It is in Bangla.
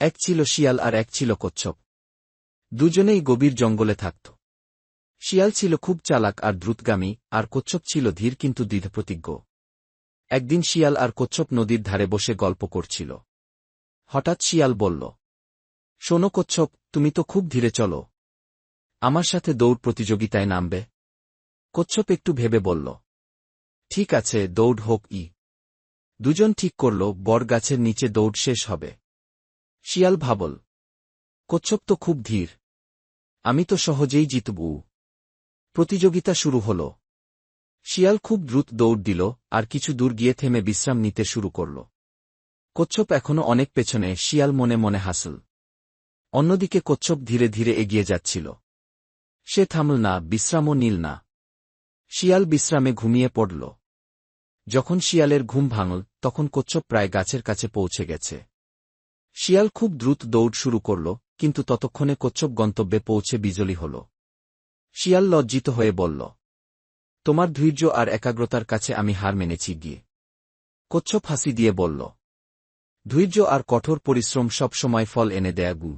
এক ছিল শিয়াল আর এক ছিল কচ্ছপ। দুজনেই গভীর জঙ্গলে থাকত। শিয়াল ছিল খুব চালাক আর দ্রুতগামী, আর কচ্ছপ ছিল ধীর কিন্তু দৃঢ়প্রতিজ্ঞ। একদিন শিয়াল আর কচ্ছপ নদীর ধারে বসে গল্প করছিল। হঠাৎ শিয়াল বলল, শোনো কচ্ছপ, তুমি তো খুব ধীরে চলো, আমার সাথে দৌড় প্রতিযোগিতায় নামবে? কচ্ছপ একটু ভেবে বলল, ঠিক আছে, দৌড় হোক। দুজন ঠিক করল বট গাছের নিচে দৌড় শেষ হবে। শিয়াল ভাবল, কচ্ছপ তো খুব ধীর, আমি তো সহজেই জিতব। প্রতিযোগিতা শুরু হল। শিয়াল খুব দ্রুত দৌড় দিল, আর কিছু দূর গিয়ে থেমে বিশ্রাম নিতে শুরু করল। কচ্ছপ এখনো অনেক পেছনে, শিয়াল মনে মনে হাসল। অন্যদিকে কচ্ছপ ধীরে ধীরে এগিয়ে যাচ্ছিল। সে থামল না, বিশ্রামও নিল না। শিয়াল বিশ্রামে ঘুমিয়ে পড়ল। যখন শিয়ালের ঘুম ভাঙল, তখন কচ্ছপ প্রায় গাছের কাছে পৌঁছে গেছে। শিয়াল খুব দ্রুত দৌড় শুরু করল, কিন্তু ততক্ষণে কচ্ছপ গন্তব্যে পৌঁছে বিজলী হল। শিয়াল লজ্জিত হয়ে বলল, তোমার ধৈর্য আর একাগ্রতার কাছে আমি হার মেনেছি গিয়ে। কচ্ছপ হাসি দিয়ে বলল, ধৈর্য আর কঠোর পরিশ্রম সব সময় ফল এনে দেয় গু।